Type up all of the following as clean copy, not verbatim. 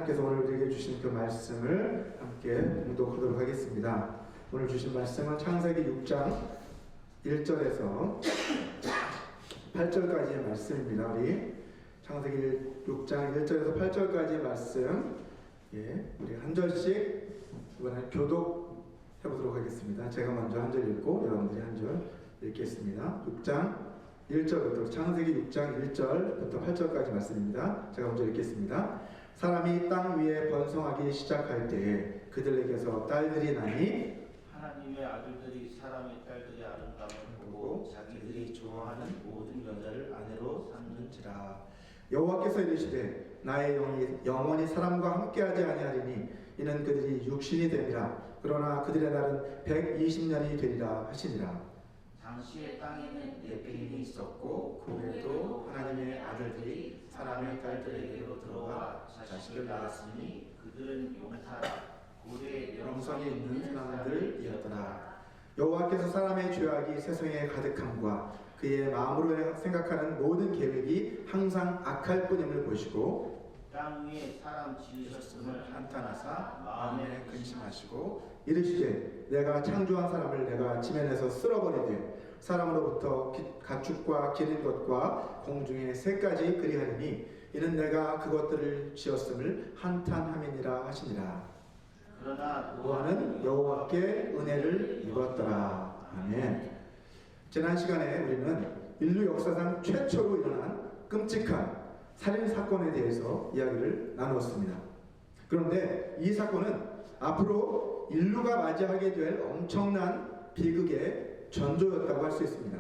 하나님께서 오늘 우리에게 주신 그 말씀을 함께 봉독하도록 하겠습니다. 오늘 주신 말씀은 창세기 6장 1절에서 8절까지의 말씀입니다. 우리 창세기 6장 1절에서 8절까지의 말씀, 우리 한 절씩 이번에 교독해 보도록 하겠습니다. 제가 먼저 한 절 읽고 여러분들이 한 절 읽겠습니다. 6장 1절부터 창세기 6장 1절부터 8절까지 말씀입니다. 제가 먼저 읽겠습니다. 사람이 땅 위에 번성하기 시작할 때에 그들에게서 딸들이 나니 하나님의 아들들이 사람의 딸들의 아름다움을 보고 자기들이 좋아하는 모든 여자를 아내로 삼는지라. 여호와께서 이르시되 나의 영이 영원히 사람과 함께하지 아니하리니 이는 그들이 육신이 됨이라. 그러나 그들의 날은 120년이 되리라 하시니라. 당시에 땅에는 네피림이 있었고 그에도 하나님의 아들들이 사람의 딸들에게로 들어와 자식을 낳았으니 그들은 용타 고대 영성이 있는 사람들이었더라. 여호와께서 사람의 죄악이 세상에 가득함과 그의 마음으로 생각하는 모든 계획이 항상 악할 뿐임을 보시고 땅 위에 사람 지으셨음을 한탄하사 마음에 근심하시고 이르시되 내가 창조한 사람을 내가 지면에서 쓸어버리되 사람으로부터 가축과 기는 것과 공중의 새까지 그리하리니 이는 내가 그것들을 지었음을 한탄함이니라 하시니라. 그러나 노아는 여호와께 은혜를 입었더라. 아멘. 지난 시간에 우리는 인류 역사상 최초로 일어난 끔찍한 살인 사건에 대해서 이야기를 나누었습니다. 그런데 이 사건은 앞으로 인류가 맞이하게 될 엄청난 비극의 전조였다고 할 수 있습니다.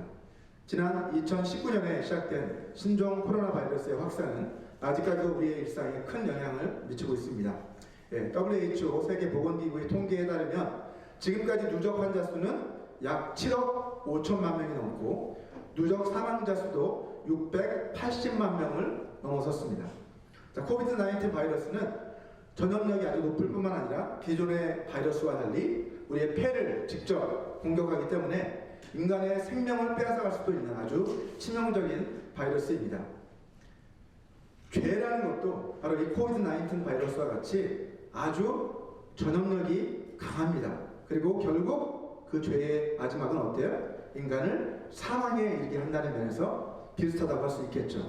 지난 2019년에 시작된 신종 코로나 바이러스의 확산은 아직까지도 우리의 일상에 큰 영향을 미치고 있습니다. WHO 세계보건기구의 통계에 따르면 지금까지 누적 환자 수는 약 7억 5천만 명이 넘고 누적 사망자 수도 680만 명을 넘어섰습니다. 코비드-19 바이러스는 전염력이 아주 높을 뿐만 아니라 기존의 바이러스와 달리 우리의 폐를 직접 공격하기 때문에 인간의 생명을 빼앗아갈 수도 있는 아주 치명적인 바이러스입니다. 죄라는 것도 바로 이 코비드-19 바이러스와 같이 아주 전염력이 강합니다. 그리고 결국 그 죄의 마지막은 어때요? 인간을 사망에 이르게 한다는 면에서 비슷하다고 할 수 있겠죠.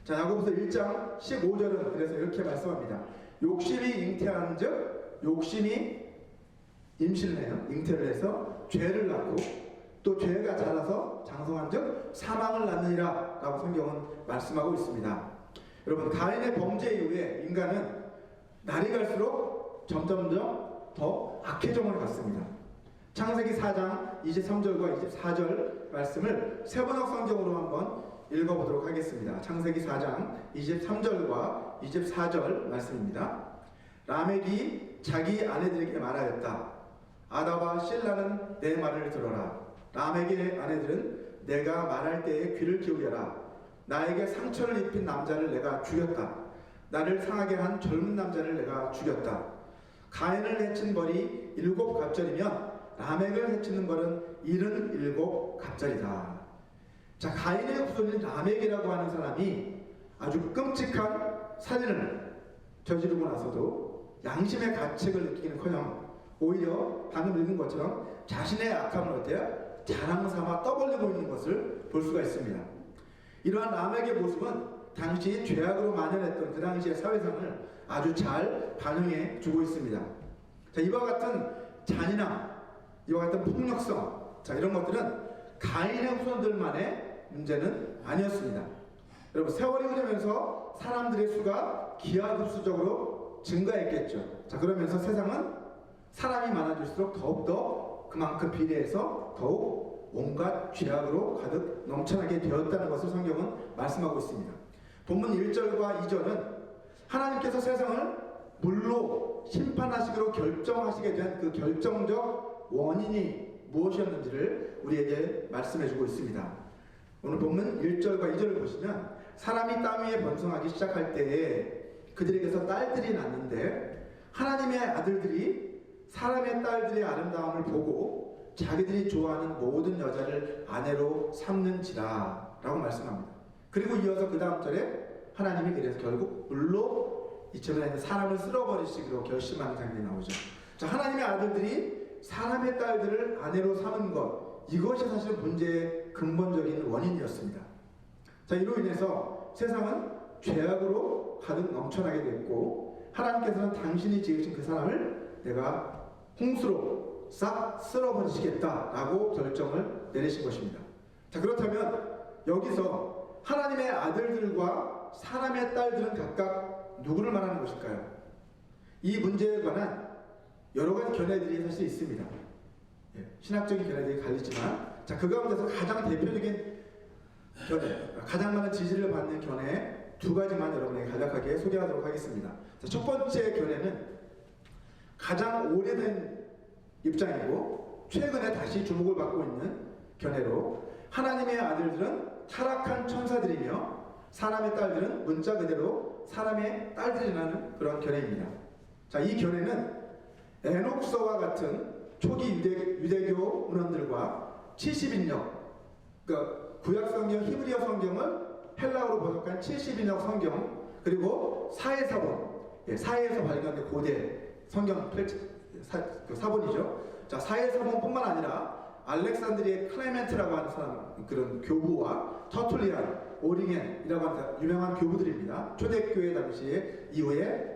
자, 야고보서 1장 15절은 그래서 이렇게 말씀합니다. 욕심이 잉태한 즉 욕심이 임신을 해요. 잉태를 해서 죄를 낳고 또 죄가 자라서 장성한 즉 사망을 낳느니라 라고 성경은 말씀하고 있습니다. 여러분, 가인의 범죄 이후에 인간은 날이 갈수록 점점점 더 악해져만 갔습니다. 창세기 4장 23절과 24절 말씀을 세번역 성경으로 한번 읽어보도록 하겠습니다. 창세기 4장 23절과 24절 말씀입니다. 라멕이 자기 아내들에게 말하였다. 아다와 실라는 내 말을 들어라. 라멕의 아내들은 내가 말할 때에 귀를 기울여라. 나에게 상처를 입힌 남자를 내가 죽였다. 나를 상하게 한 젊은 남자를 내가 죽였다. 가인을 해친 벌이 7갑절이면 라멕을 해치는 벌은 77갑절이다. 자, 가인의 후손인 라멕이라고 하는 사람이 아주 끔찍한 살인을 저지르고 나서도 양심의 가책을 느끼기는커녕 오히려 방금 읽은 것처럼 자신의 악함을 어때요? 자랑 삼아 떠벌리고 있는 것을 볼 수가 있습니다. 이러한 라멕의 모습은 당시 죄악으로 만연했던 그 당시의 사회상을 아주 잘 반영해 주고 있습니다. 자, 이와 같은 잔인함, 이와 같은 폭력성, 자, 이런 것들은 가인의 후손들만의 문제는 아니었습니다. 여러분, 세월이 흐르면서 사람들의 수가 기하급수적으로 증가했겠죠. 자, 그러면서 세상은 사람이 많아질수록 더욱더 그만큼 비례해서 더욱 온갖 죄악으로 가득 넘쳐나게 되었다는 것을 성경은 말씀하고 있습니다. 본문 1절과 2절은 하나님께서 세상을 물로 심판하시기로 결정하시게 된 그 결정적 원인이 무엇이었는지를 우리에게 말씀해주고 있습니다. 오늘 본문 1절과 2절을 보시면 사람이 땅 위에 번성하기 시작할 때에 그들에게서 딸들이 낳는데 하나님의 아들들이 사람의 딸들의 아름다움을 보고 자기들이 좋아하는 모든 여자를 아내로 삼는지라 라고 말씀합니다. 그리고 이어서 그 다음 절에 하나님이 그래서 결국 물로 이처럼 사람을 쓸어버리시기로 결심하는 장면이 나오죠. 자, 하나님의 아들들이 사람의 딸들을 아내로 삼은 것, 이것이 사실 문제의 근본적인 원인이었습니다. 자, 이로 인해서 세상은 죄악으로 가득 넘쳐나게 됐고, 하나님께서는 당신이 지으신 그 사람을 내가 홍수로 싹 쓸어버리시겠다라고 결정을 내리신 것입니다. 자, 그렇다면 여기서 하나님의 아들들과 사람의 딸들은 각각 누구를 말하는 것일까요? 이 문제에 관한 여러 가지 견해들이 사실 있습니다. 신학적인 견해들이 갈리지만, 자, 그 가운데서 가장 대표적인 견해, 가장 많은 지지를 받는 견해 두 가지만 여러분에게 간략하게 소개하도록 하겠습니다. 자, 첫 번째 견해는 가장 오래된 입장이고 최근에 다시 주목을 받고 있는 견해로, 하나님의 아들들은 타락한 천사들이며 사람의 딸들은 문자 그대로 사람의 딸들이라는 그런 견해입니다. 자, 이 견해는 에녹서와 같은 초기 유대교 문헌들과 70인역, 그러니까 구약 성경 히브리어 성경을 헬라어로 번역한 70인역 성경, 그리고 사해사본, 사해에서 발견된 고대 성경 사본이죠. 자, 사해사본뿐만 아니라 알렉산드리의 클레멘트라고 하는 사람, 그런 교부와 터툴리안, 오리겐이라고 하는 유명한 교부들입니다. 초대교회 당시에 이후에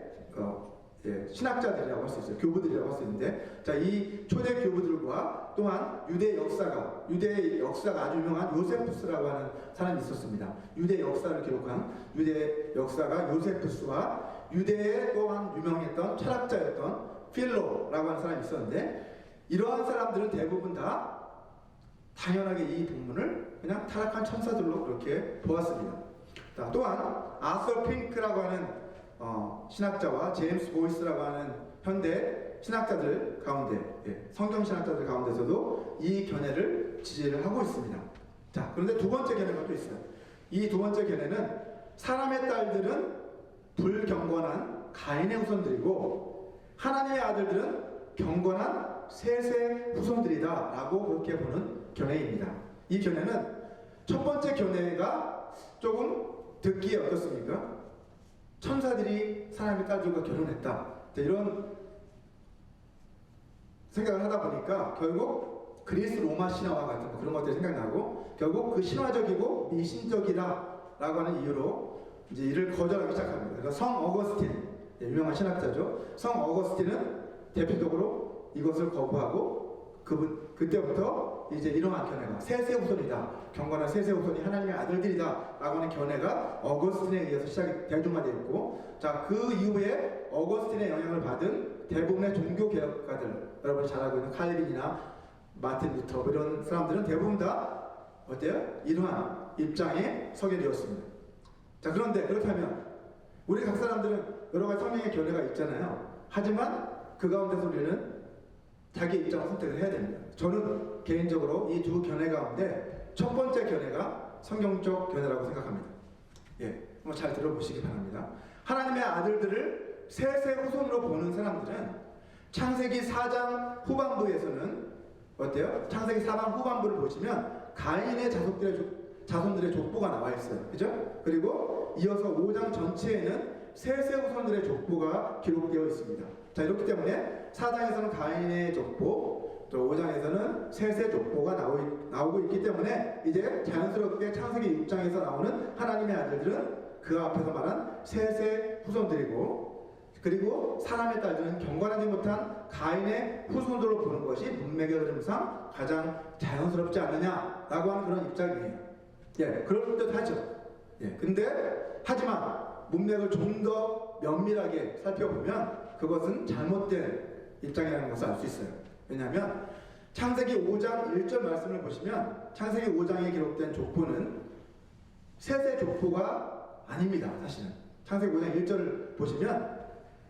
신학자들이라고 할 수 있어요. 교부들이라고 할 수 있는데, 자, 이 초대 교부들과 또한 유대 역사가 아주 유명한 요세푸스라고 하는 사람이 있었습니다. 유대 역사를 기록한 유대 역사가 요세푸스와 유대의 또한 유명했던 철학자였던 필로라고 하는 사람이 있었는데, 이러한 사람들은 대부분 다 당연하게 이 동문을 그냥 타락한 천사들로 그렇게 보았습니다. 자, 또한 아서 핑크라고 하는 신학자와 제임스 보이스라고 하는 현대 신학자들 가운데, 성경 신학자들 가운데서도 이 견해를 지지를 하고 있습니다. 자, 그런데 두 번째 견해가 또 있어요. 이 두 번째 견해는 사람의 딸들은 불경건한 가인의 후손들이고 하나님의 아들들은 경건한 셋의 후손들이다 라고 그렇게 보는 견해입니다. 이 견해는 첫 번째 견해가 조금 듣기에 어떻습니까? 천사들이 사람의 딸들과 결혼했다, 이런 생각을 하다 보니까 결국 그리스 로마 신화와 같은 그런 것들이 생각나고, 결국 그 신화적이고 미신적이다라고 하는 이유로 이제 이를 거절하기 시작합니다. 그래서 성 어거스틴, 유명한 신학자죠. 성 어거스틴은 대표적으로 이것을 거부하고, 그때부터 이제 이러한 견해가 셋의 후손이다, 경건한 셋의 후손이 하나님의 아들들이다 라고 하는 견해가 어거스틴에 의해서 시작이 대중화되었고, 자, 그 이후에 어거스틴의 영향을 받은 대부분의 종교개혁가들, 여러분이 잘 알고 있는 칼빈이나 마틴 루터, 이런 사람들은 대부분 다 어때요? 이러한 입장에 서게 되었습니다. 자, 그런데 그렇다면 우리 각 사람들은 여러 가지 성경의 견해가 있잖아요. 하지만 그 가운데서 우리는 자기 입장을 선택을 해야 됩니다. 저는 개인적으로 이 두 견해 가운데 첫 번째 견해가 성경적 견해라고 생각합니다. 한번 잘 들어보시기 바랍니다. 하나님의 아들들을 셋의 후손으로 보는 사람들은 창세기 4장 후반부에서는 어때요? 창세기 4장 후반부를 보시면 가인의 자손들의 족보가 나와 있어요. 그죠? 그리고 이어서 5장 전체에는 셋의 후손들의 족보가 기록되어 있습니다. 자, 이렇기 때문에 4장에서는 가인의 족보, 또 5장에서는 셋의 족보가 나오고 있기 때문에 이제 자연스럽게 창세기 6장에서 나오는 하나님의 아들들은 그 앞에서 말한 셋의 후손들이고, 그리고 사람의 딸들은 경건하지 못한 가인의 후손들로 보는 것이 문맥의 흐름상 가장 자연스럽지 않느냐라고 하는 그런 입장이에요. 그럴 듯 하죠. 근데 하지만 문맥을 좀 더 면밀하게 살펴보면 그것은 잘못된 입장이라는 것을 알 수 있어요. 왜냐하면 창세기 5장 1절 말씀을 보시면 창세기 5장에 기록된 족보는 셋의 족보가 아닙니다. 사실은 창세기 5장 1절을 보시면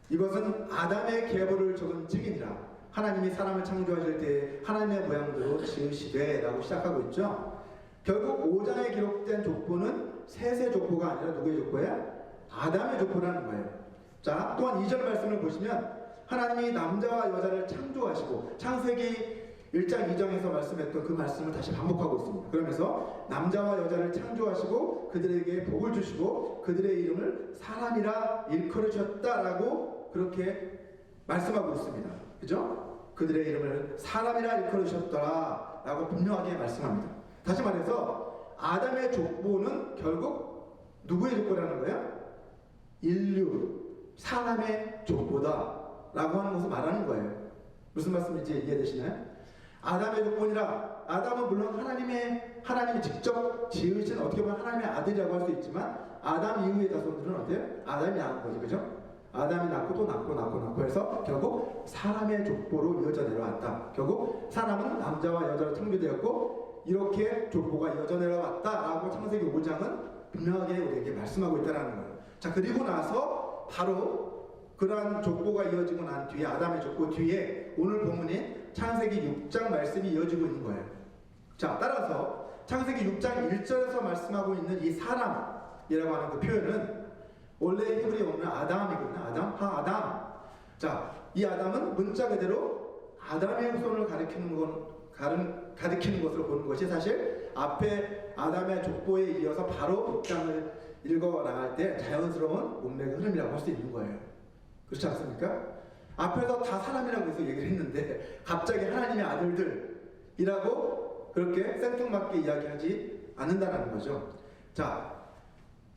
이것은 아담의 계보를 적은 책이니라, 하나님이 사람을 창조하실 때 하나님의 모양대로 지으시되 라고 시작하고 있죠. 결국 5장에 기록된 족보는 셋의 족보가 아니라 누구의 족보예요? 아담의 족보라는 거예요. 자, 또한 2절 말씀을 보시면 하나님이 남자와 여자를 창조하시고, 창세기 1장 2장에서 말씀했던 그 말씀을 다시 반복하고 있습니다. 그러면서 남자와 여자를 창조하시고 그들에게 복을 주시고 그들의 이름을 사람이라 일컬으셨다라고 그렇게 말씀하고 있습니다. 그죠? 그들의 이름을 사람이라 일컬으셨더라라고 분명하게 말씀합니다. 다시 말해서 아담의 족보는 결국 누구의 족보라는 거예요? 인류, 사람의 족보다라고 하는 것을 말하는 거예요. 무슨 말씀인지 이해되시나요? 아담의 족보니라. 아담은 물론 하나님이 직접 지으신 어떻게 보면 하나님의 아들이라고 할 수 있지만 아담 이후의 자손들은 어때요? 아담이 낳은 거죠, 그죠? 아담이 낳고 또 낳고 해서 결국 사람의 족보로 이어져 내려왔다. 결국 사람은 남자와 여자로 창조되었고 이렇게 족보가 이어져 내려왔다라고 창세기 5장은 분명하게 우리에게 말씀하고 있다는 거예요. 자, 그리고 나서 바로 그러한 족보가 이어지고 난 뒤에 아담의 족보 뒤에 오늘 본문인 창세기 6장 말씀이 이어지고 있는 거예요. 자, 따라서 창세기 6장 1절에서 말씀하고 있는 이 사람이라고 하는 그 표현은 원래 히브리 원어는 아담이거든요. 아담. 자, 이 아담은 문자 그대로 아담의 후손을 가리키는 것으로 보는 것이 사실 앞에 아담의 족보에 이어서 바로 6장을 읽어 나갈 때 자연스러운 문맥의 흐름이라고 할 수 있는 거예요. 그렇지 않습니까? 앞에서 다 사람이라고 해서 얘기를 했는데 갑자기 하나님의 아들들이라고 그렇게 생뚱맞게 이야기하지 않는다는 거죠. 자,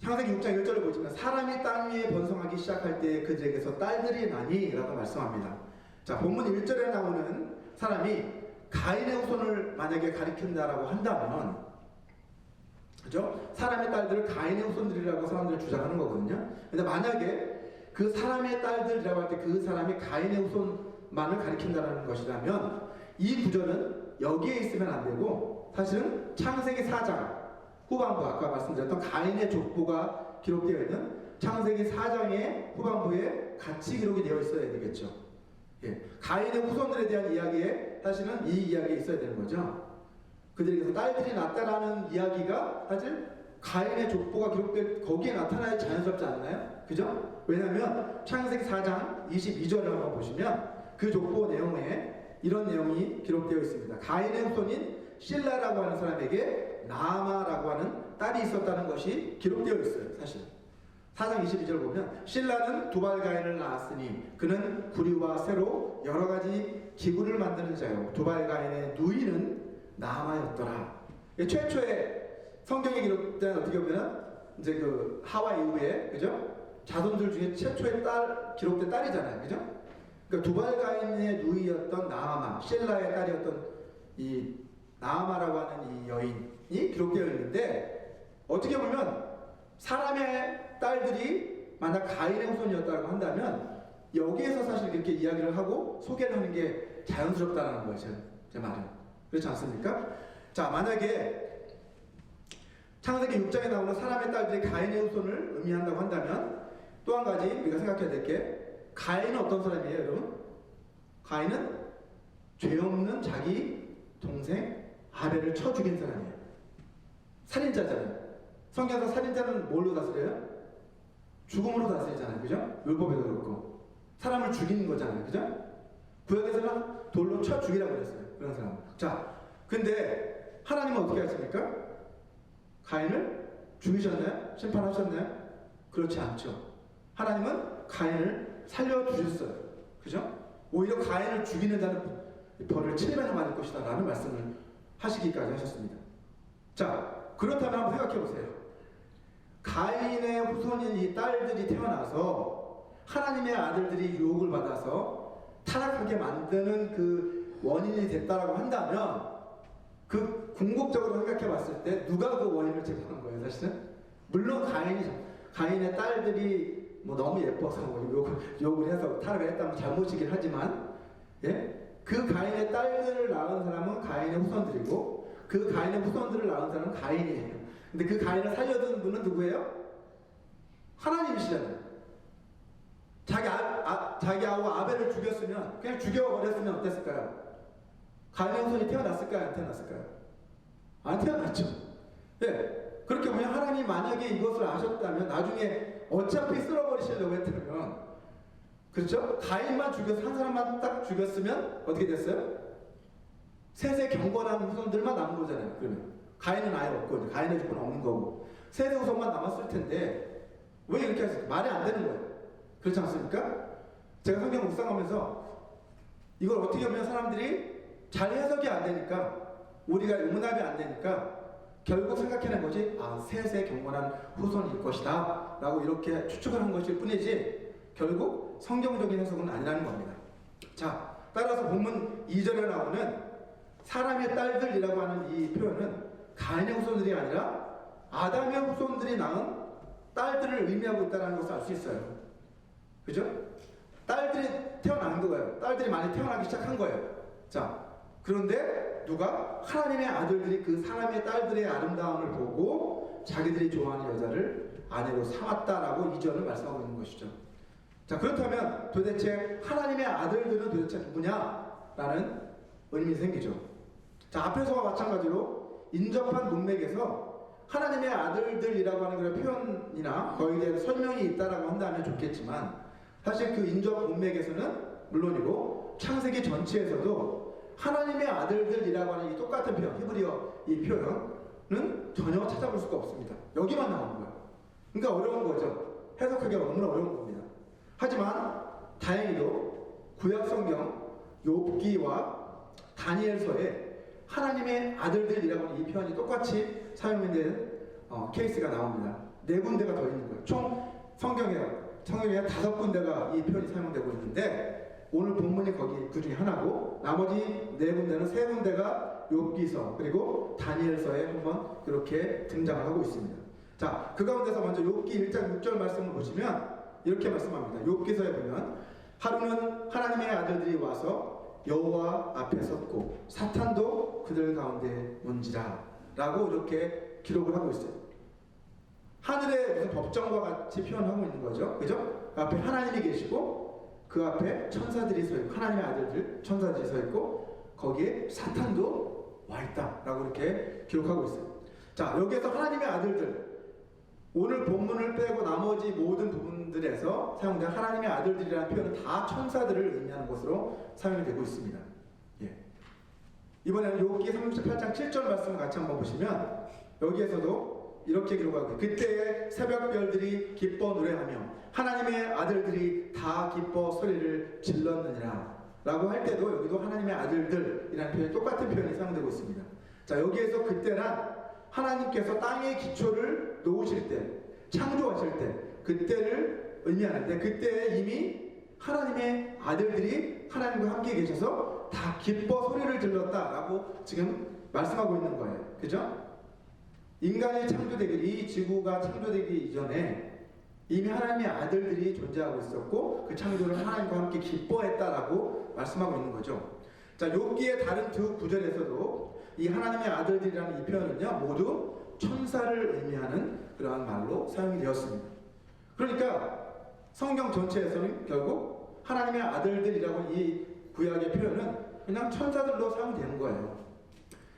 창세기 6장 1절을 보시면 사람이 땅 위에 번성하기 시작할 때 그들에게서 딸들이 나니 라고 말씀합니다. 자, 본문 1절에 나오는 사람이 가인의 후손을 만약에 가리킨다라고 한다면, 그죠? 사람의 딸들을 가인의 후손들이라고 사람들이 주장하는 거거든요. 근데 만약에 그 사람의 딸들이라고 할 때 그 사람이 가인의 후손만을 가리킨다는 것이라면 이 구절은 여기에 있으면 안 되고 사실은 창세기 4장 후반부, 아까 말씀드렸던 가인의 족보가 기록되어 있는 창세기 4장의 후반부에 같이 기록이 되어 있어야 되겠죠. 예. 가인의 후손들에 대한 이야기에 사실은 이 이야기에 있어야 되는 거죠. 그들에게서 딸들이 낳았다라는 이야기가 사실 가인의 족보가 기록된 거기에 나타나야 자연스럽지 않나요? 그죠? 왜냐하면 창세기 4장 22절을 한번 보시면 그 족보 내용에 이런 내용이 기록되어 있습니다. 가인의 후손인 실라라고 하는 사람에게 나아마라고 하는 딸이 있었다는 것이 기록되어 있어요. 사실 4장 22절 보면 실라는 두발가인을 낳았으니 그는 구리와 쇠로 여러 가지 기구를 만드는 자요 두발가인의 누이는 나아마였더라. 최초의 성경에 기록된 어떻게 보면 이제 그 하와 이후에 그죠? 자손들 중에 최초의 기록된 딸이잖아요. 그죠? 그러니까 두발가인의 누이였던 나아마, 실라의 딸이었던 이 나아마라고 하는 이 여인이 기록되어 있는데 어떻게 보면 사람의 딸들이 만약 가인의 후손이었다고 한다면 여기에서 사실 이렇게 이야기를 하고 소개를 하는 게 자연스럽다는 거죠. 제 말은. 그렇지 않습니까? 자, 만약에 창세기 6장에 나오는 사람의 딸들이 가인의 후손을 의미한다고 한다면 또 한 가지 우리가 생각해야 될 게 가인은 어떤 사람이에요, 여러분? 가인은 죄 없는 자기 동생 아벨을 쳐 죽인 사람이에요. 살인자잖아요. 성경에서 살인자는 뭘로 다스려요? 죽음으로 다스리잖아요. 그죠? 율법에도 그렇고 사람을 죽이는 거잖아요. 그죠? 구약에서는 돌로 쳐 죽이라고 그랬어요. 그런 사람. 자, 근데 하나님은 어떻게 하십니까? 가인을 죽이셨나요? 심판하셨나요? 그렇지 않죠. 하나님은 가인을 살려주셨어요. 그죠? 오히려 가인을 죽이는 자는 벌을 7배나 받을 것이다 라는 말씀을 하시기까지 하셨습니다. 자, 그렇다면 한번 생각해 보세요. 가인의 후손인 이 딸들이 태어나서 하나님의 아들들이 유혹을 받아서 타락하게 만드는 그 원인이 됐다라고 한다면 그 궁극적으로 생각해 봤을 때 누가 그 원인을 제공한 거예요, 사실은? 물론 가인의 딸들이 뭐 너무 예뻐서 뭐 욕을 해서 타락을 했다면 잘못이긴 하지만, 예? 그 가인의 딸들을 낳은 사람은 가인의 후손들이고 그 가인의 후손들을 낳은 사람은 가인이에요. 근데 그 가인을 살려둔 분은 누구예요? 하나님이시잖아요. 자기하고 아벨을 죽였으면, 그냥 죽여버렸으면 어땠을까요? 가인의 후손이 태어났을까요? 안 태어났을까요? 안 태어났죠. 네. 그렇게 보면 하나님 만약에 이것을 아셨다면 나중에 어차피 쓸어버리시려고 했다면, 그렇죠? 가인만 죽여서 한 사람만 딱 죽였으면 어떻게 됐어요? 셋의 경건한 후손들만 남은 거잖아요. 그러면 가인은 아예 없고 가인의 조건은 없는 거고 셋의 후손만 남았을 텐데 왜 이렇게 하실까? 말이 안 되는 거예요. 그렇지 않습니까? 제가 성경 묵상하면서 이걸 어떻게 하면 사람들이 잘 해석이 안 되니까 우리가 용납이 안 되니까 결국 생각해낸 것이 셋의 경건한 후손일 것이다 라고 이렇게 추측을 한 것일 뿐이지 결국 성경적인 해석은 아니라는 겁니다. 자, 따라서 본문 2절에 나오는 사람의 딸들이라고 하는 이 표현은 가인의 후손들이 아니라 아담의 후손들이 낳은 딸들을 의미하고 있다는 것을 알 수 있어요. 그죠? 딸들이 태어난 거예요. 딸들이 많이 태어나기 시작한 거예요. 자, 그런데 누가? 하나님의 아들들이 그 사람의 딸들의 아름다움을 보고 자기들이 좋아하는 여자를 아내로 삼았다라고 2절을 말씀하고 있는 것이죠. 자, 그렇다면 도대체 하나님의 아들들은 도대체 누구냐라는 의문이 생기죠. 자, 앞에서와 마찬가지로 인접한 문맥에서 하나님의 아들들이라고 하는 그런 표현이나 거기에 대한 설명이 있다라고 한다면 좋겠지만 사실 그 인접 문맥에서는 물론이고 창세기 전체에서도 하나님의 아들들이라고 하는 이 똑같은 표현, 히브리어 이 표현은 전혀 찾아볼 수가 없습니다. 여기만 나오는 거예요. 그러니까 어려운 거죠. 해석하기가 너무나 어려운 겁니다. 하지만 다행히도 구약 성경 욥기와 다니엘서에 하나님의 아들들이라고 하는 이 표현이 똑같이 사용된 케이스가 나옵니다. 4군데가 더 있는 거예요. 총 성경에 5군데가 이 표현이 사용되고 있는데 오늘 본문이 거기 그 중에 하나고 나머지 4군데는 3군데가 욥기서 그리고 다니엘서에 한번 이렇게 등장을 하고 있습니다. 자, 그 가운데서 먼저 욥기 1장 6절 말씀을 보시면 이렇게 말씀합니다. 욥기서에 보면 하루는 하나님의 아들들이 와서 여호와 앞에 섰고 사탄도 그들 가운데 온지라 라고 이렇게 기록을 하고 있어요. 하늘의 무슨 법정과 같이 표현하고 있는 거죠. 그죠? 그 앞에 하나님이 계시고 그 앞에 천사들이 서 있고 하나님의 아들들 천사들이 서 있고 거기에 사탄도 와 있다 라고 이렇게 기록하고 있어요. 자, 여기에서 하나님의 아들들 오늘 본문을 빼고 나머지 모든 부분들에서 사용된 하나님의 아들들이라는 표현은 다 천사들을 의미하는 것으로 사용이 되고 있습니다. 예. 이번에는 욥기 38장 7절 말씀을 같이 한번 보시면 여기에서도 이렇게 기록하고 그때의 새벽별들이 기뻐 노래하며 하나님의 아들들이 다 기뻐 소리를 질렀느니라 라고 할 때도 여기도 하나님의 아들들이라는 표현이 똑같은 표현이 사용되고 있습니다. 자, 여기에서 그때란 하나님께서 땅의 기초를 놓으실 때, 창조하실 때, 그때를 의미하는데 그때에 이미 하나님의 아들들이 하나님과 함께 계셔서 다 기뻐 소리를 질렀다라고 지금 말씀하고 있는 거예요. 그죠? 인간이 창조되기, 이 지구가 창조되기 이전에 이미 하나님의 아들들이 존재하고 있었고 그 창조를 하나님과 함께 기뻐했다라고 말씀하고 있는 거죠. 자, 욥기의 다른 두 구절에서도 이 하나님의 아들들이라는 이 표현은요 모두 천사를 의미하는 그러한 말로 사용이 되었습니다. 그러니까 성경 전체에서는 결국 하나님의 아들들이라고 이 구약의 표현은 그냥 천사들로 사용되는 거예요.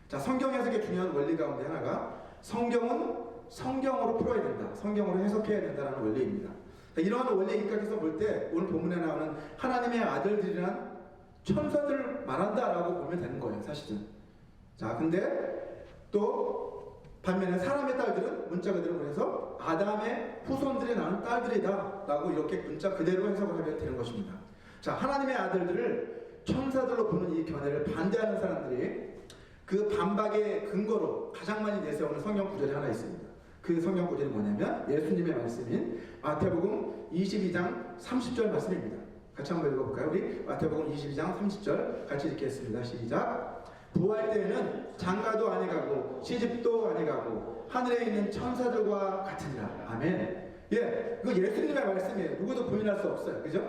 자, 성경 해석의 중요한 원리 가운데 하나가 성경은 성경으로 풀어야 된다, 성경으로 해석해야 된다는 원리입니다. 이러한 원리에 입각해서 볼 때 오늘 본문에 나오는 하나님의 아들들이란 천사들을 말한다라고 보면 되는 거예요, 사실은. 자, 근데 또 반면에 사람의 딸들은 문자 그대로 그래서 아담의 후손들이 낳은 딸들이다 라고 이렇게 문자 그대로 해석을 하면 되는 것입니다. 자, 하나님의 아들들을 천사들로 보는 이 견해를 반대하는 사람들이 그 반박의 근거로 가장 많이 내세우는 성경 구절이 하나 있습니다. 그 성경 구절이 뭐냐면 예수님의 말씀인 마태복음 22장 30절 말씀입니다. 같이 한번 읽어볼까요? 우리 마태복음 22장 30절 같이 읽겠습니다. 시작. 부활 때에는 장가도 아니가고 시집도 아니가고 하늘에 있는 천사들과 같으니라. 아멘. 예, 이거 예수님의 말씀이에요. 누구도 부인할 수 없어요. 그죠?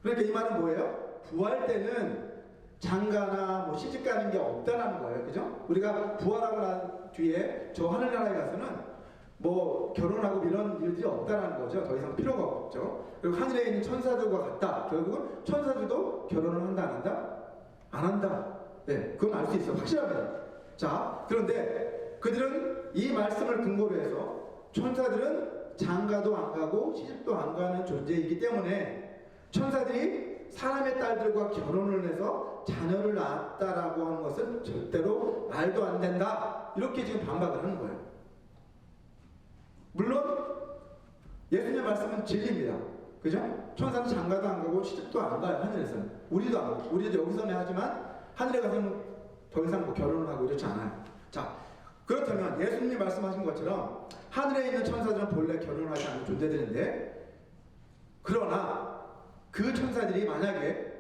그러니까 이 말은 뭐예요? 부활 때는 장가나 뭐 시집 가는 게 없다라는 거예요. 그죠? 우리가 부활하고 난 뒤에 저 하늘나라에 가서는 뭐 결혼하고 이런 일들이 없다라는 거죠. 더 이상 필요가 없죠. 그리고 하늘에 있는 천사들과 같다. 결국은 천사들도 결혼을 한다 안 한다? 안 한다. 네, 그건 알 수 있어. 확실합니다. 자, 그런데 그들은 이 말씀을 근거로 해서 천사들은 장가도 안 가고 시집도 안 가는 존재이기 때문에 천사들이 사람의 딸들과 결혼을 해서 자녀를 낳았다라고 하는 것은 절대로 말도 안 된다. 이렇게 지금 반박을 하는 거예요. 물론 예수님의 말씀은 진리입니다. 그죠? 천사는 장가도 안 가고 시집도 안 가요. 하늘에서는. 우리도 안 가고. 우리도 여기서는 하지만 하늘에 가서는 더 이상 뭐 결혼을 하고 이렇지 않아요. 자, 그렇다면 예수님이 말씀하신 것처럼 하늘에 있는 천사들은 본래 결혼을 하지 않는 존재들인데, 그러나 그 천사들이 만약에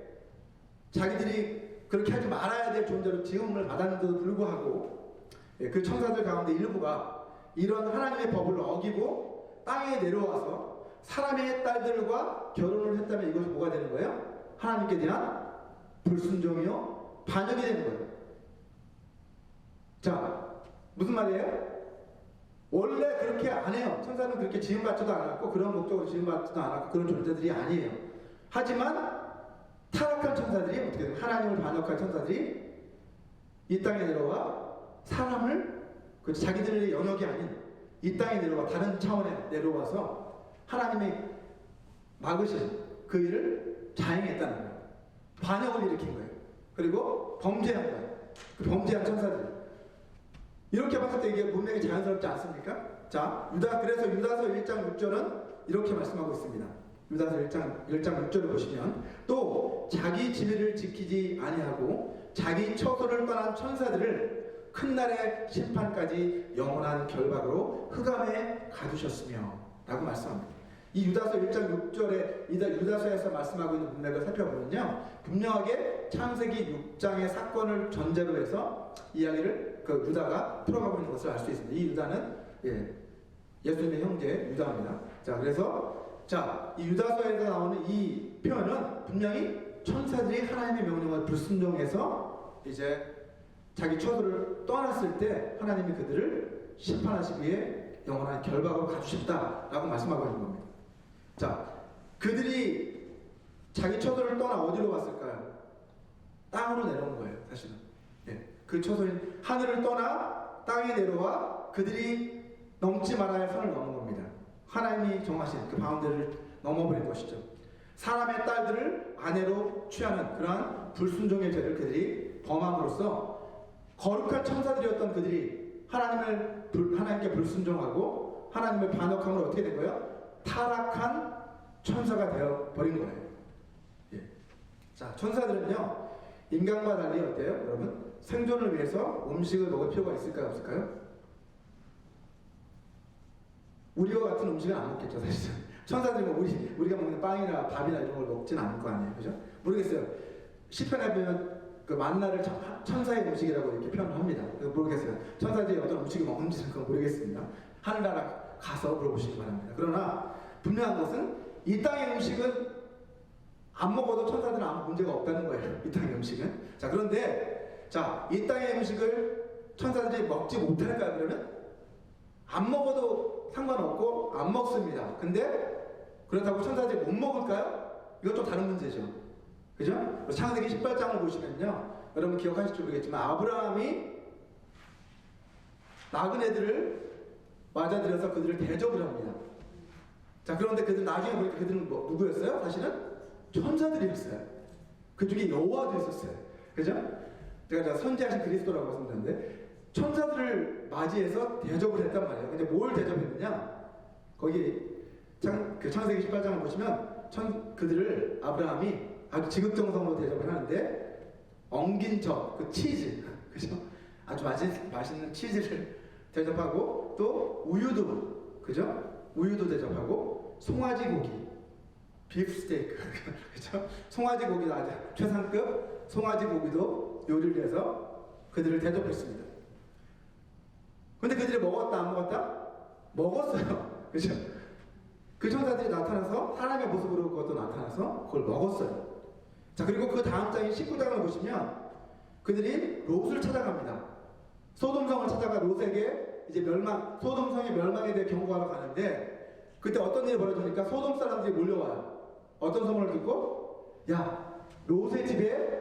자기들이 그렇게 하지 말아야 될 존재로 지음을 받았는데도 불구하고 그 천사들 가운데 일부가 이런 하나님의 법을 어기고 땅에 내려와서 사람의 딸들과 결혼을 했다면 이것이 뭐가 되는 거예요? 하나님께 대한 불순종이요, 반역이 되는 거예요. 자, 무슨 말이에요? 원래 그렇게 안 해요. 천사는 그렇게 지음받지도 않았고 그런 목적으로 지음받지도 않았고 그런 존재들이 아니에요. 하지만 타락한 천사들이 어떻게 돼요? 하나님을 반역한 천사들이 이 땅에 내려와 사람을 그 자기들의 영역이 아닌 이 땅에 내려와 다른 차원에 내려와서 하나님이 막으신 그 일을 자행했다는 거예요. 반역을 일으킨 거예요. 그리고 범죄한 거예요. 그 범죄한 천사들. 이렇게 봤을 때 이게 문맥이 자연스럽지 않습니까? 자, 그래서 유다서 1장 6절은 이렇게 말씀하고 있습니다. 유다서 1장 6절을 보시면 또 자기 지위를 지키지 아니하고 자기 처소를 떠난 천사들을 큰 날의 심판까지 영원한 결박으로 흑암에 가두셨으며 라고 말씀합니다. 이 유다서 1장 6절에 유다서에서 말씀하고 있는 문맥을 살펴보면요, 분명하게 창세기 6장의 사건을 전제로 해서 이야기를 그 유다가 풀어가고 있는 것을 알 수 있습니다. 이 유다는 예수님의 형제 유다입니다. 자, 그래서 이 유다서에서 나오는 이 표현은 분명히 천사들이 하나님의 명령을 불순종해서 이제 자기 처소를 떠났을 때 하나님이 그들을 심판하시기 위해 영원한 결박으로 가주셨다라고 말씀하고 있는 겁니다. 자, 그들이 자기 처소를 떠나 어디로 갔을까요? 땅으로 내려온 거예요, 사실은. 그 처소인 하늘을 떠나 땅에 내려와 그들이 넘지 말아야 할 선을 넘은 겁니다. 하나님이 정하신 그 바운드를 넘어버린 것이죠. 사람의 딸들을 아내로 취하는 그러한 불순종의 죄를 그들이 범함으로써 거룩한 천사들이었던 그들이 하나님께 불순종하고 하나님을 반역함으로 어떻게 된 거예요? 타락한 천사가 되어버린 거예요. 자, 천사들은요, 인간과 달리 어때요? 여러분, 생존을 위해서 음식을 먹을 필요가 있을까요? 없을까요? 우리와 같은 음식은 안 먹겠죠, 사실은. 천사들이 뭐 우리가 먹는 빵이나 밥이나 이런 걸 먹진 않을 거 아니에요, 그죠? 모르겠어요. 시편에 보면 그 만나를 천사의 음식이라고 이렇게 표현을 합니다. 모르겠어요. 천사들이 어떤 음식을 먹는지는 그건 모르겠습니다. 하늘나라 가서 물어보시기 바랍니다. 그러나 분명한 것은 이 땅의 음식은 안 먹어도 천사들은 아무 문제가 없다는 거예요. 이 땅의 음식은. 자, 그런데 이 땅의 음식을 천사들이 먹지 못할까요? 그러면 안 먹어도 상관없고 안 먹습니다. 근데 그렇다고 천사들이 못 먹을까요? 이건 좀 다른 문제죠. 그죠? 창세기 18장을 보시면요, 여러분 기억하실지 모르겠지만 아브라함이 나그네들을 맞아들여서 그들을 대접을 합니다. 자, 그런데 그들 나중에 보니까 그들은 누구였어요? 사실은 천사들이었어요. 그 중에 여호와도 있었어요. 그죠? 제가 선지하신 그리스도라고 말씀드렸는데 천사들을 맞이해서 대접을 했단 말이에요. 근데 뭘 대접했느냐? 거기 창세기 18장을 보시면 그들을 아브라함이 아주 지극정성으로 대접을 하는데 엉긴 그 치즈, 그죠? 아주 맛있는 치즈를 대접하고 또 우유도, 그죠? 우유도 대접하고 송아지 고기, 비프 스테이크, 그죠? 송아지 고기도 아주 최상급 송아지 고기도 요리를 해서 그들을 대접했습니다. 근데 그들이 먹었다 안 먹었다? 먹었어요. 그죠? 그 천사들이 나타나서 사람의 모습으로 그것도 나타나서 그걸 먹었어요. 자, 그리고 그 다음 장인 19장을 보시면 그들이 롯을 찾아갑니다. 소돔성을 찾아가 롯에게 이제 소돔성의 멸망에 대해 경고하러 가는데 그때 어떤 일이 벌어지니까 소돔 사람들이 몰려와요. 어떤 소문을 듣고, 야, 롯의 집에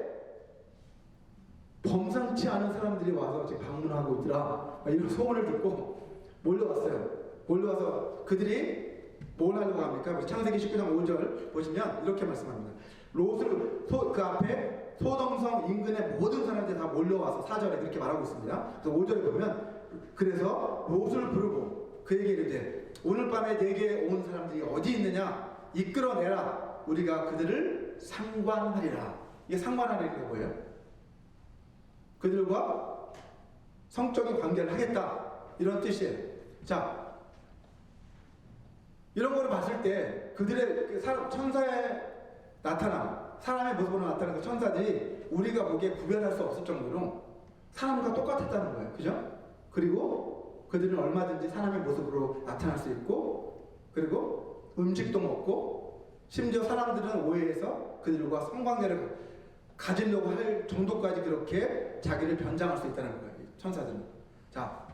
범상치 않은 사람들이 와서 지금 방문하고 있더라, 이런 소문을 듣고 몰려왔어요. 몰려와서 그들이 뭘 하려고 합니까? 창세기 19장 5절 보시면 이렇게 말씀합니다. 롯을 그리고 그 앞에 소돔성 인근의 모든 사람들이 다 몰려와서 4절에 그렇게 말하고 있습니다. 그래서 5절에 보면 그래서 롯을 부르고 그에게 이르되 오늘 밤에 내게 온 사람들이 어디 있느냐 이끌어내라 우리가 그들을 상관하리라. 이게 상관하리는 게 뭐예요? 그들과 성적인 관계를 하겠다 이런 뜻이에요. 자, 이런 거를 봤을 때 그들의 천사의 나타남, 사람의 모습으로 나타나는 그 천사들이 우리가 보기에 구별할 수 없을 정도로 사람과 똑같았다는 거예요. 그죠? 그리고 그들은 얼마든지 사람의 모습으로 나타날 수 있고, 그리고 음식도 먹고, 심지어 사람들은 오해해서 그들과 성관계를 가지려고 할 정도까지 그렇게 자기를 변장할 수 있다는 거예요. 천사들은. 자,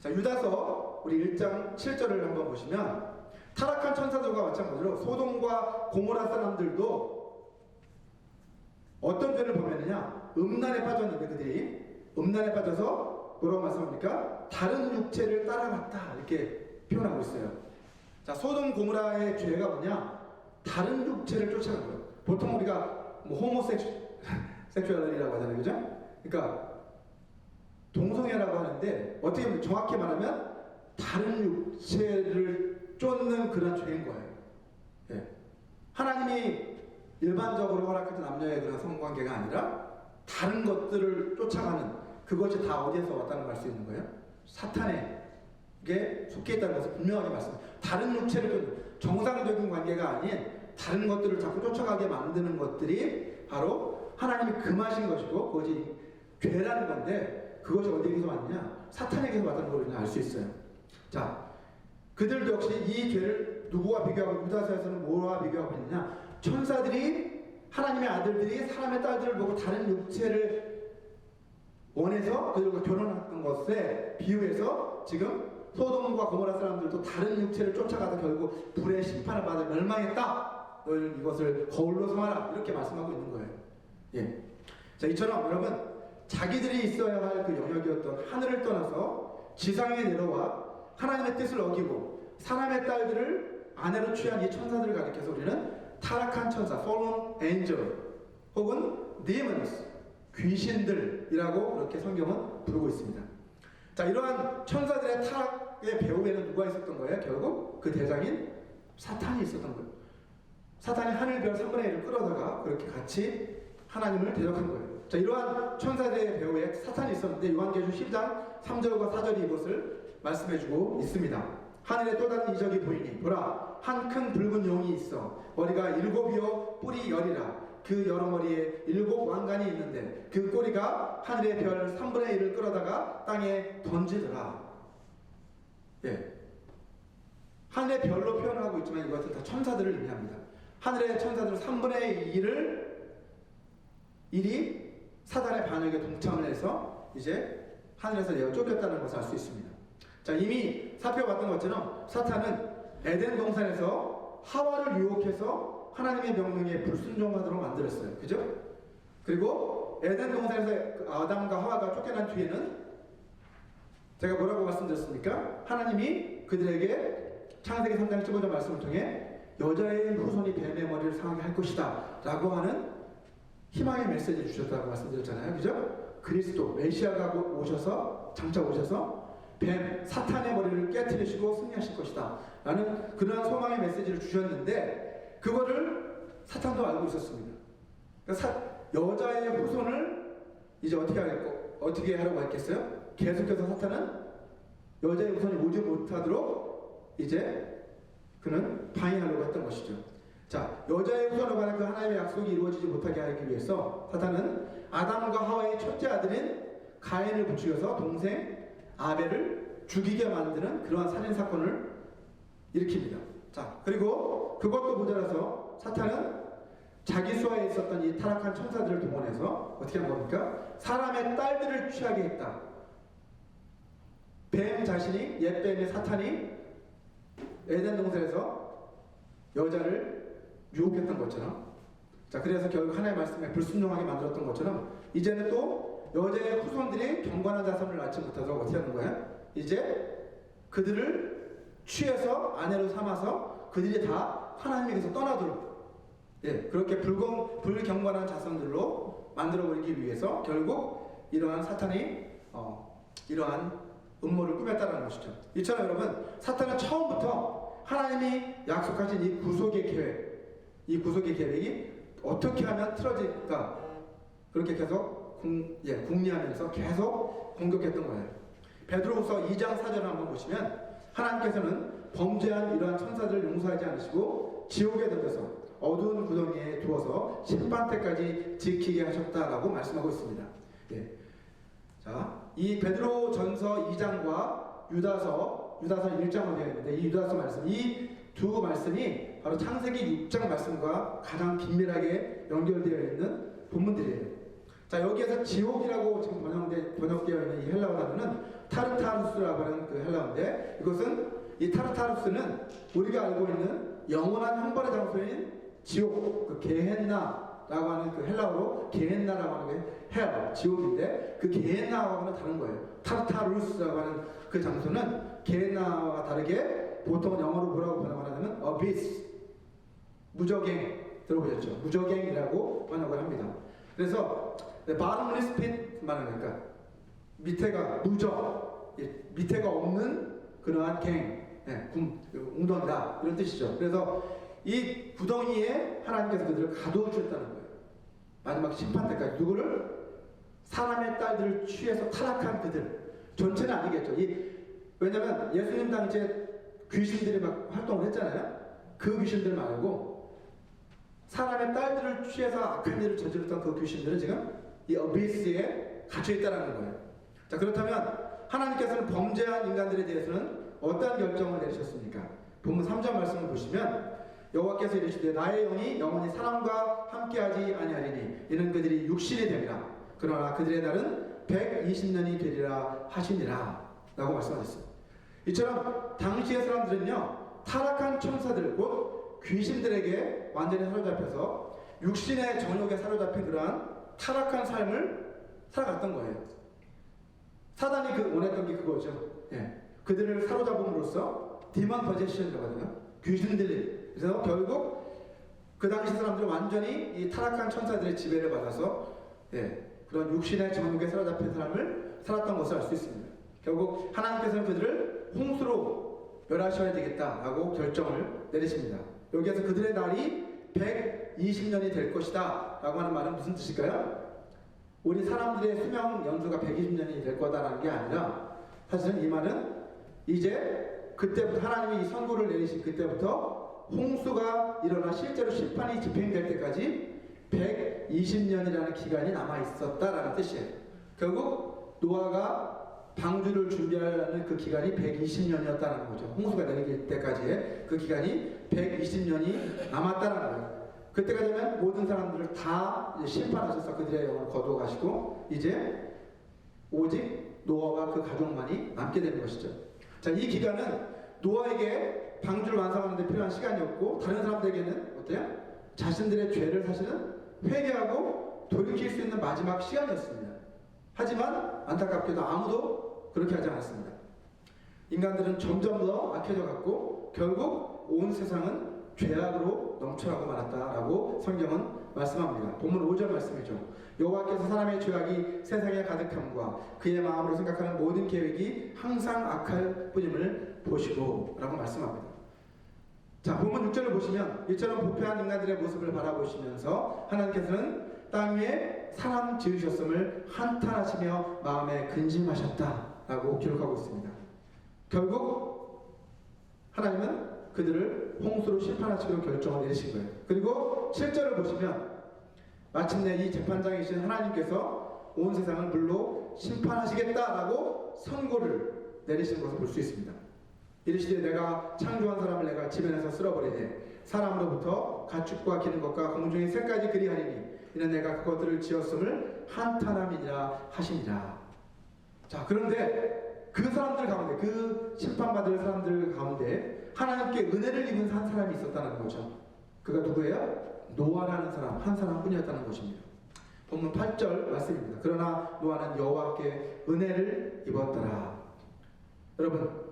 유다서 우리 1장 7절을 한번 보시면 타락한 천사들과 마찬가지로 소돔과 고모라 사람들도 어떤 죄를 범했느냐? 음란에 빠졌는데 그들이 음란에 빠져서 뭐라고 말씀합니까? 다른 육체를 따라갔다 이렇게 표현하고 있어요. 자, 소돔 고모라의 죄가 뭐냐? 다른 육체를 쫓아간 거예요. 보통 우리가 뭐 호모섹슈얼이라고 하잖아요, 그죠? 그러니까 동성애라고 하는데 어떻게 보면 정확히 말하면 다른 육체를 쫓는 그런 죄인 거예요. 예. 하나님이 일반적으로 허락했던 남녀의 그런 성관계가 아니라 다른 것들을 쫓아가는 그것이 다 어디에서 왔다는 걸 알 수 있는 거예요? 사탄에게 속해 있다는 것을 분명하게 말씀합니다. 다른 육체를 쫓는 정상적인 관계가 아닌 다른 것들을 자꾸 쫓아가게 만드는 것들이 바로 하나님이 금하신 것이고 그것이 죄라는 건데 그것이 어디에서 왔느냐? 사탄에게서 왔다는 걸 우리는 알 수 있어요. 자, 그들도 역시 이 죄를 누구와 비교하고 유다서에서는 뭐와 비교하고 있느냐? 천사들이 하나님의 아들들이 사람의 딸들을 보고 다른 육체를 원해서 그들과 결혼했던 것에 비유해서 지금 소돔과 고모라 사람들도 다른 육체를 쫓아가다 결국 불의 심판을 받아 멸망했다. 너희는 이것을 거울로 삼아라. 이렇게 말씀하고 있는 거예요. 예. 자, 이처럼 여러분 자기들이 있어야 할 그 영역이었던 하늘을 떠나서 지상에 내려와 하나님의 뜻을 어기고 사람의 딸들을 아내로 취한 이 천사들을 가리켜서 우리는 타락한 천사, fallen angel 혹은 demons, 귀신들이라고 그렇게 성경은 부르고 있습니다. 자, 이러한 천사들의 타락의 배후에는 누가 있었던 거예요? 결국 그 대장인 사탄이 있었던 거예요. 사탄이 하늘별 3분의 1을 끌어다가 그렇게 같이 하나님을 대적한 거예요. 자, 이러한 천사들의 배후에 사탄이 있었는데 요한계시록 10장 3절과 4절이 이것을 말씀해주고 있습니다. 하늘에 또 다른 이적이 보이니 보라 한 큰 붉은 용이 있어 머리가 7이요 뿔이 10이라 그 여러 머리에 7 왕관이 있는데 그 꼬리가 하늘의 별 3분의 1을 끌어다가 땅에 던지더라. 예. 하늘의 별로 표현을 하고 있지만 이것은 다 천사들을 의미합니다. 하늘의 천사들 3분의 1이 사단의 반역에 동참을 해서 이제 하늘에서 내어 쫓겼다는 것을 알 수 있습니다. 자, 이미 살펴봤던 것처럼 사탄은 에덴 동산에서 하와를 유혹해서 하나님의 명령에 불순종하도록 만들었어요. 그죠? 그리고 에덴 동산에서 아담과 하와가 쫓겨난 뒤에는 제가 뭐라고 말씀드렸습니까? 하나님이 그들에게 창세기 3장 15절 말씀을 통해 여자의 후손이 뱀의 머리를 상하게 할 것이다 라고 하는 희망의 메시지를 주셨다고 말씀드렸잖아요. 그죠? 그리스도 메시아가 오셔서 장차 오셔서 뱀 사탄의 머리를 깨트리시고 승리하실 것이다 라는 그러한 소망의 메시지를 주셨는데 그거를 사탄도 알고 있었습니다. 그러니까 여자의 후손을 이제 어떻게 하려고 했겠어요? 계속해서 사탄은 여자의 후손이 오지 못하도록 이제 그는 방해하려고 했던 것이죠. 자, 여자의 후손으로 가는 그 하나님의 약속이 이루어지지 못하게 하기 위해서 사탄은 아담과 하와의 첫째 아들인 가인을 부추겨서 동생 아벨을 죽이게 만드는 그러한 살인사건을 일으킵니다. 자, 그리고 그것도 모자라서 사탄은 자기 수하에 있었던 이 타락한 천사들을 동원해서 어떻게 한 겁니까? 사람의 딸들을 취하게 했다. 뱀 자신이, 옛뱀의 사탄이 에덴 동산에서 여자를 유혹했던 것처럼, 자, 그래서 결국 하나님의 말씀에 불순종하게 만들었던 것처럼 이제는 또 여자의 후손들이 경건한 자손을 낳지 못하도록 어떻게 하는 거야? 이제 그들을 취해서 아내로 삼아서 그들이 다 하나님에게서 떠나도록 예, 그렇게 불경건한 자손들로 만들어버리기 위해서 결국 이러한 사탄이 이러한 음모를 꾸몄다는 것이죠. 이처럼 여러분, 사탄은 처음부터 하나님이 약속하신 이 구속의 계획이 어떻게 하면 틀어질까, 그렇게 계속 궁리하면서 계속 공격했던 거예요. 베드로후서 2장 4절을 한번 보시면 하나님께서는 범죄한 이러한 천사들을 용서하지 않으시고 지옥에 던져서 어두운 구덩이에 두어서 심판 때까지 지키게 하셨다라고 말씀하고 있습니다. 예. 자, 이 베드로전서 2장과 유다서 1장으로 되어 있는데, 이 유다서 말씀, 이 두 말씀이 바로 창세기 6장 말씀과 가장 긴밀하게 연결되어 있는 본문들이에요. 자, 여기에서 지옥이라고 지금 번역되어 있는 이 헬라어 단어는 타르타루스라고 하는 그 헬라어인데, 이것은 이 타르타루스는 우리가 알고 있는 영원한 형벌의 장소인 지옥, 그 게헨나라고 하는 그 헬라어로 게헨나라고 하는 게 헬, 지옥인데, 그 게헨나와는 다른 거예요. 타르타루스라고 하는 그 장소는 게헨나와 다르게 보통 영어로 뭐라고 번역하냐면 abyss, 무저갱, 들어보셨죠? 무저갱이라고 번역을 합니다. 그래서 bottomless pit 말하니까 밑에가 무저, 밑에가 없는 그러한 갱, 웅덩이다, 이런 뜻이죠. 그래서 이 구덩이에 하나님께서 그들을 가두어주셨다는 거예요. 마지막 심판 때까지. 누구를? 사람의 딸들을 취해서 타락한 그들. 전체는 아니겠죠. 왜냐면 예수님 당시에 귀신들이 막 활동을 했잖아요. 그 귀신들 말고 사람의 딸들을 취해서 악한 일을 저질렀던 그 귀신들은 지금 이 어비스에 갇혀있다는 거예요. 자, 그렇다면 하나님께서는 범죄한 인간들에 대해서는 어떤 결정을 내리셨습니까? 본문 3절 말씀을 보시면 여호와께서 이르시되 나의 영이 영원히 사람과 함께하지 아니하리니 이는 그들이 육신이 됨이라. 그러나 그들의 날은 120년이 되리라 하시니라 라고 말씀하셨어요. 이처럼 당시의 사람들은요, 타락한 천사들, 곧 귀신들에게 완전히 사로잡혀서 육신의 정욕에 사로잡힌 그러한 타락한 삶을 살아갔던 거예요. 사단이 원했던 게 그거죠. 예. 그들을 사로잡음으로써 디먼 포제션이라고 하거든요. 귀신들이. 그래서 결국 그 당시 사람들은 완전히 이 타락한 천사들의 지배를 받아서 그런 육신의 정욕에 사로잡힌 삶을 살았던 것을 알 수 있습니다. 결국 하나님께서는 그들을 홍수로 멸하셔야 되겠다라고 결정을 내리십니다. 여기에서 그들의 날이 120년이 될 것이다 라고 하는 말은 무슨 뜻일까요? 우리 사람들의 수명 연수가 120년이 될 거다라는 게 아니라, 사실은 이 말은 이제 그때부터 하나님이 이 선고를 내리신 그때부터 홍수가 일어나 실제로 심판이 집행될 때까지 120년이라는 기간이 남아 있었다라는 뜻이에요. 결국 노아가 방주를 준비하는 그 기간이 120년이었다는 거죠. 홍수가 내릴 때까지의 그 기간이 120년이 남았다는 거예요. 그때가 되면 모든 사람들을 다 심판하셔서 그들의 영혼을 거두어 가시고 이제 오직 노아와 그 가족만이 남게 되는 것이죠. 자, 이 기간은 노아에게 방주를 완성하는 데 필요한 시간이었고, 다른 사람들에게는 어때요? 자신들의 죄를 사실은 회개하고 돌이킬 수 있는 마지막 시간이었습니다. 하지만 안타깝게도 아무도 그렇게 하지 않았습니다. 인간들은 점점 더 악해져 갔고 결국 온 세상은 죄악으로 넘쳐나고 말았다라고 성경은 말씀합니다. 본문 5절 말씀이죠. 여호와께서 사람의 죄악이 세상에 가득함과 그의 마음으로 생각하는 모든 계획이 항상 악할 뿐임을 보시고 라고 말씀합니다. 자, 본문 6절을 보시면 이처럼 부패한 인간들의 모습을 바라보시면서 하나님께서는 땅 위에 사람 지으셨음을 한탄하시며 마음에 근심하셨다라고 기록하고 있습니다. 결국 하나님은 그들을 홍수로 심판하시기로 결정을 내리신 거예요. 그리고 7절을 보시면 마침내 이 재판장이신 하나님께서 온 세상을 불로 심판하시겠다라고 선고를 내리신 것을 볼 수 있습니다. 이르시되 내가 창조한 사람을 내가 지면에서 쓸어버리되 사람으로부터 가축과 기는 것과 공중의 새까지 그리하리니 이는 내가 그것들을 지었음을 한탄함이니라 하시니라. 자, 그런데 그 사람들 가운데, 그 심판받을 사람들 가운데 하나님께 은혜를 입은 한 사람이 있었다는 거죠. 그가 누구예요? 노아라는 사람, 한 사람뿐이었다는 것입니다. 본문 8절 말씀입니다. 그러나 노아는 여호와께 은혜를 입었더라. 여러분,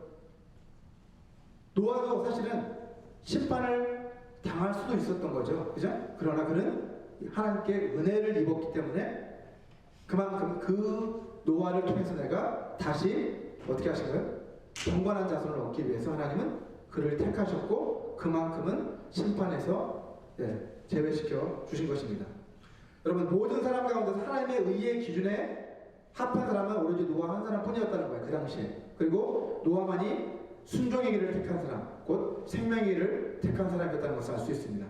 노아도 사실은 심판을 당할 수도 있었던 거죠. 그죠? 그러나 그는 하나님께 은혜를 입었기 때문에 그만큼 그 노아를 통해서 내가 다시 어떻게 하신 거예요? 경건한 자손을 얻기 위해서 하나님은 그를 택하셨고 그만큼은 심판에서 제외시켜 주신 것입니다. 여러분, 모든 사람 가운데서 하나님의 의의 기준에 합한 사람은 오로지 노아 한 사람뿐이었다는 거예요. 그 당시에. 그리고 노아만이 순종의 길을 택한 사람, 곧 생명의 길을 택한 사람이었다는 것을 알 수 있습니다.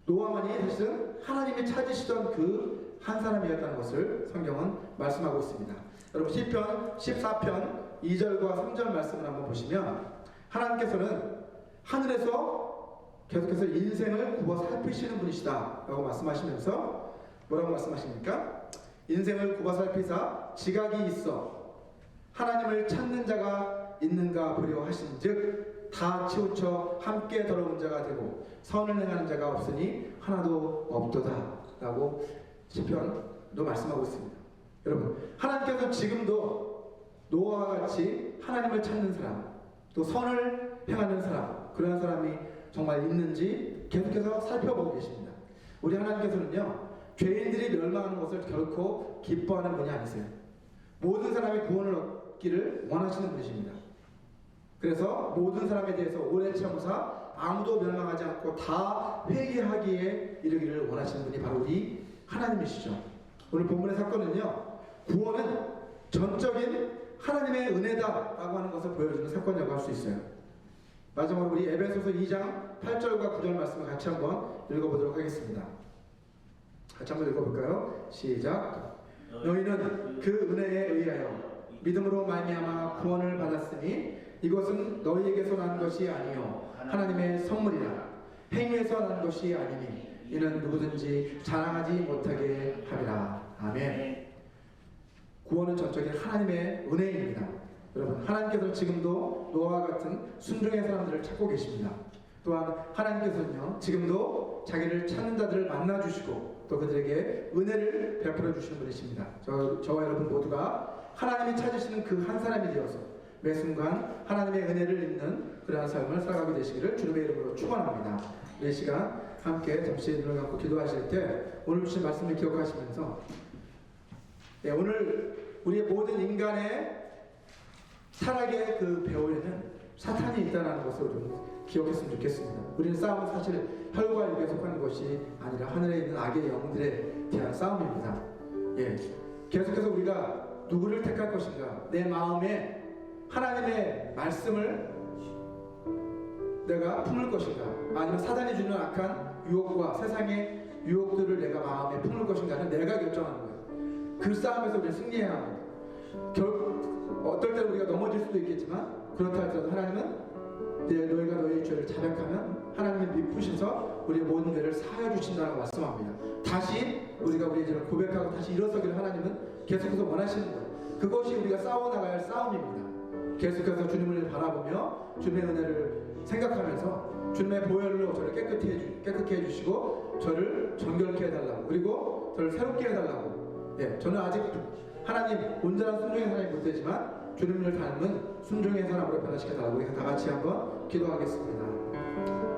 노아만이 사실은 하나님이 찾으시던 그 한 사람이었다는 것을 성경은 말씀하고 있습니다. 여러분, 시편 14편 2절과 3절 말씀을 한번 보시면 하나님께서는 하늘에서 계속해서 인생을 굽어 살피시는 분이시다 라고 말씀하시면서 뭐라고 말씀하십니까? 인생을 굽어 살피사 지각이 있어 하나님을 찾는 자가 있는가 보려 하신즉 다 치우쳐 함께 더러운 자가 되고 선을 행하는 자가 없으니 하나도 없도다 라고 시편도 말씀하고 있습니다. 여러분, 하나님께서 지금도 노아와 같이 하나님을 찾는 사람, 또 선을 행하는 사람, 그런 사람이 정말 있는지 계속해서 살펴보고 계십니다. 우리 하나님께서는요, 죄인들이 멸망하는 것을 결코 기뻐하는 분이 아니세요. 모든 사람이 구원을 얻기를 원하시는 분이십니다. 그래서 모든 사람에 대해서 오래 참으사 아무도 멸망하지 않고 다 회개하기에 이르기를 원하시는 분이 바로 우리 하나님이시죠. 오늘 본문의 사건은요, 구원은 전적인 하나님의 은혜다라고 하는 것을 보여주는 사건이라고 할 수 있어요. 마지막으로 우리 에베소서 2장 8절과 9절 말씀을 같이 한번 읽어보도록 하겠습니다. 같이 한번 읽어볼까요? 시작. 너희는 그 은혜에 의하여 믿음으로 말미암아 구원을 받았으니 이것은 너희에게서 난 것이 아니요 하나님의 선물이라. 행위에서 난 것이 아니니 이는 누구든지 자랑하지 못하게 하리라. 아멘. 구원은 전적인 하나님의 은혜입니다. 여러분, 하나님께서 지금도 노아와 같은 순종의 사람들을 찾고 계십니다. 또한 하나님께서는요, 지금도 자기를 찾는 자들을 만나주시고 또 그들에게 은혜를 베풀어 주시는 분이십니다. 저와 여러분 모두가 하나님이 찾으시는 그 한 사람이 되어서 매 순간 하나님의 은혜를 입는 그러한 삶을 살아가게 되시기를 주님의 이름으로 축원합니다. 이 시간 함께 잠시 눈을 감고 기도하실 때 오늘 주신 말씀을 기억하시면서 오늘 우리의 모든 인간의 타락의 그 배후에는 사탄이 있다는 것을 기억했으면 좋겠습니다. 우리는 싸움은 사실 혈과 육에 속하는 것이 아니라 하늘에 있는 악의 영들에 대한 싸움입니다. 계속해서 우리가 누구를 택할 것인가, 내 마음에 하나님의 말씀을 내가 품을 것인가, 아니면 사단이 주는 악한 유혹과 세상의 유혹들을 내가 마음에 품을 것인가는 내가 결정하는 거예요. 그 싸움에서 우리는 승리해야 합니다. 어떨 때는 우리가 넘어질 수도 있겠지만 그렇다 할지라도 하나님은 너희가 너희의 죄를 자백하면 하나님이 미쁘셔서 우리의 모든 죄를 사하여 주신다고 말씀합니다. 다시 우리가 우리의 죄를 고백하고 다시 일어서기를 하나님은 계속해서 원하시는 거예요. 그것이 우리가 싸워나가야 할 싸움입니다. 계속해서 주님을 바라보며 주님의 은혜를 생각하면서 주님의 보혈로 저를 깨끗게 해주시고 저를 정결케 해달라고, 그리고 저를 새롭게 해달라고. 저는 아직 하나님 온전한 순종의 사람이 못 되지만 주님을 닮은 순종의 사람으로 변화시켜달라고 해서 다 같이 한번 기도하겠습니다.